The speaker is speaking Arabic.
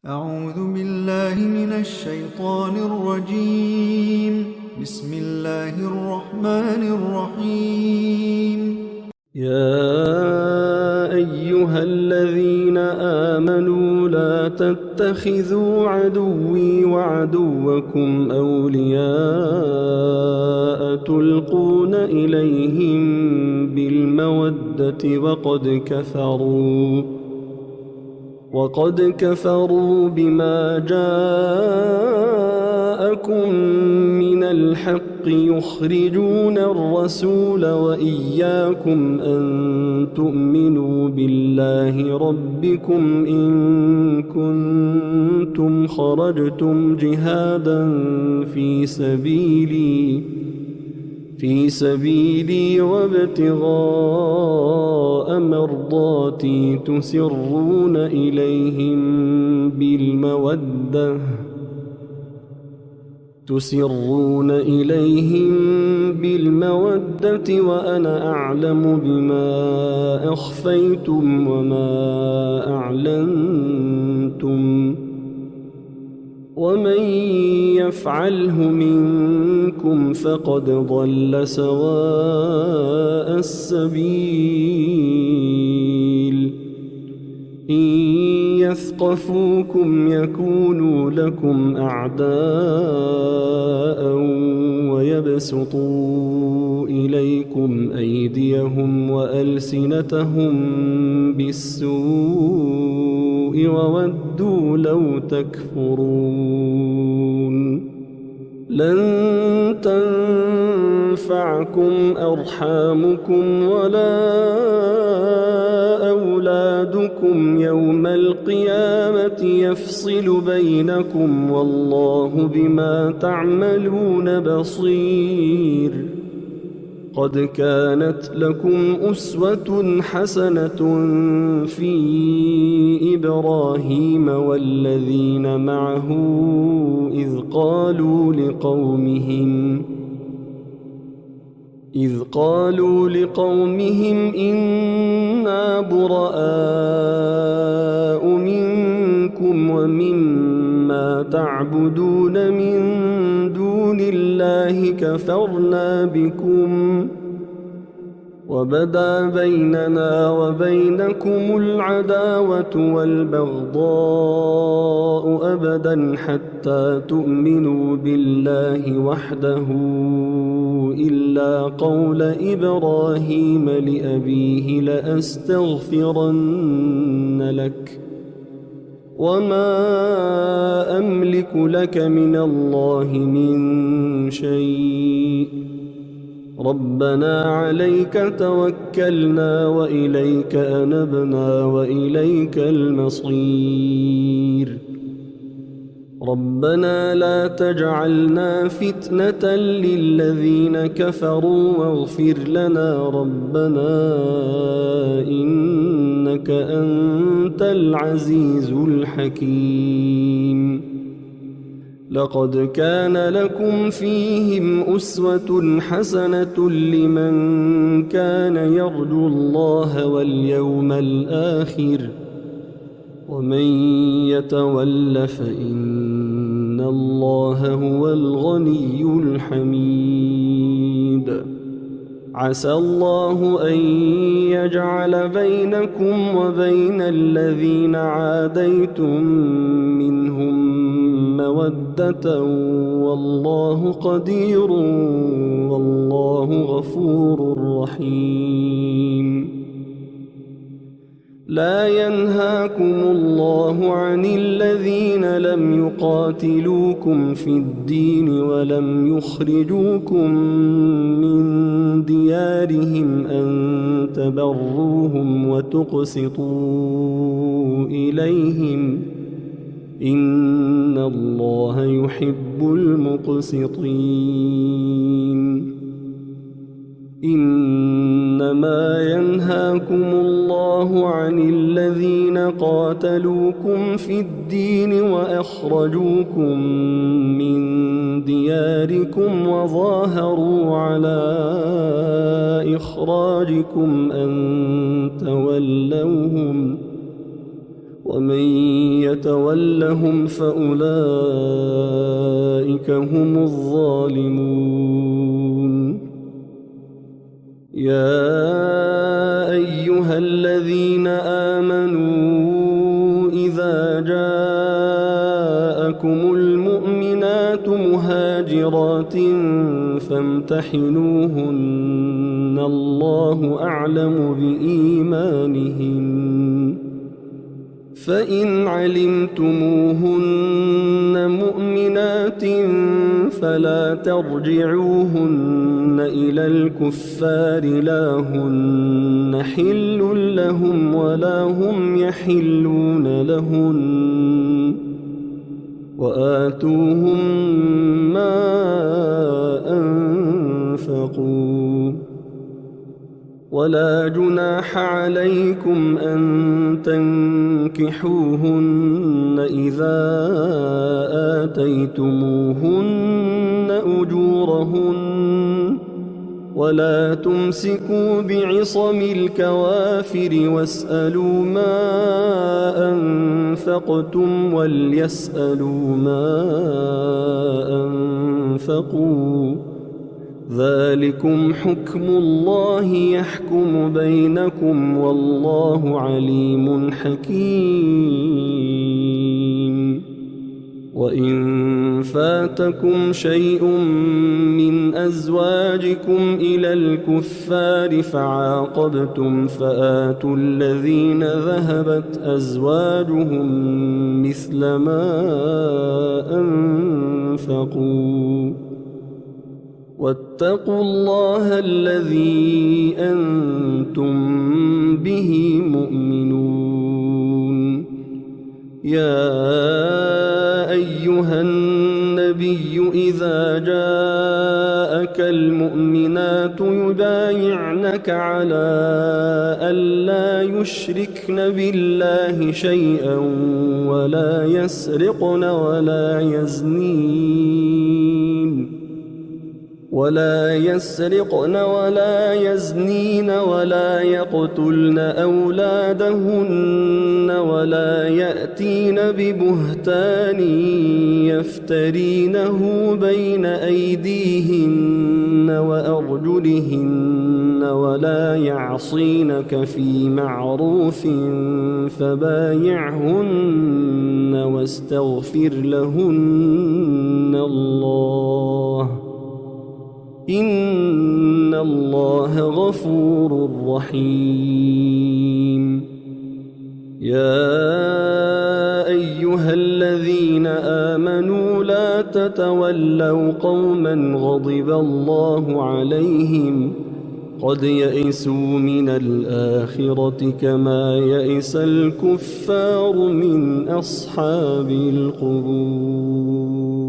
أعوذ بالله من الشيطان الرجيم. بسم الله الرحمن الرحيم. يا أيها الذين آمنوا لا تتخذوا عدوي وعدوكم أولياء تلقون إليهم بالمودة وقد كفروا بما جاءكم من الحق يخرجون الرسول وإياكم أن تؤمنوا بالله ربكم إن كنتم خرجتم جهادا في سبيلي وابتغاء مرضاتي تسرون إليهم بالمودة وأنا أعلم بما أخفيتم وما أعلنتم ومن يفعله منكم فقد ضل سواء السبيل إن يثقفوكم يكونوا لكم أعداء ويبسطوا إليكم أيديهم وألسنتهم بالسوء وودوا لو تكفرون لن تنفعكم أرحامكم ولا أولادكم يوم القيامة يفصل بينكم والله بما تعملون بصير قد كانت لكم أسوة حسنة في إبراهيم والذين معه إذ قالوا لقومهم إنا براء منكم ومما تعبدون من دون الله كفرنا بكم وبدا بيننا وبينكم العداوة والبغضاء أبدا حتى تؤمنوا بالله وحده إلا قول إبراهيم لأبيه لأستغفرن لك وما أملك لك من الله من شيء ربنا عليك توكلنا وإليك أنبنا وإليك المصير ربنا لا تجعلنا فتنة للذين كفروا واغفر لنا ربنا إنك أنت العزيز الحكيم لقد كان لكم فيهم أسوة حسنة لمن كان يرجو الله واليوم الآخر ومن يتول فإن الله هو الغني الحميد عسى الله أن يجعل بينكم وبين الذين عاديتم منهم مودة والله قدير والله غفور رحيم لا ينهاكم الله عن الذين لم يقاتلوكم في الدين ولم يخرجوكم من ديارهم أن تبروهم وتقسطوا إليهم إن الله يحب المقسطين إنما ينهاكم الله عن الذين قاتلوكم في الدين وأخرجوكم من دياركم وظاهروا على إخراجكم أن تولوهم ومن يتولهم فأولئك هم الظالمون. يا أيها الذين آمنوا إذا جاءكم المؤمنات مهاجرات فامتحنوهن الله أعلم بإيمانهن، فإن علمتموهن مؤمنات فلا ترجعوهن إلى الكفار لا هن حل لهم ولا هم يحلون لهن، وآتوهم ما أنفقوا، ولا جناح عليكم أن تنكحوهن إذا آتيتموهن أجورهن، ولا تمسكوا بعصم الكوافر واسألوا ما أنفقتم وليسألوا ما أنفقوا، ذلكم حكم الله يحكم بينكم والله عليم حكيم. وإن فاتكم شيء من أزواجكم إلى الكفار فعاقبتم فآتوا الذين ذهبت أزواجهم مثل ما أنفقوا، واتقوا الله الذي أنتم به مؤمنون. يا أيها النبي إذا جاءك المؤمنات يبايعنك على ألا يشركن بالله شيئا ولا يسرقن ولا يزنين ولا يقتلن أولادهن ولا يأتين ببهتان يفترينه بين أيديهن وأرجلهن ولا يعصينك في معروف فبايعهن واستغفر لهن الله، إن الله غفور رحيم. يا أيها الذين آمنوا لا تتولوا قوما غضب الله عليهم قد يئسوا من الآخرة كما يئس الكفار من أصحاب القبور.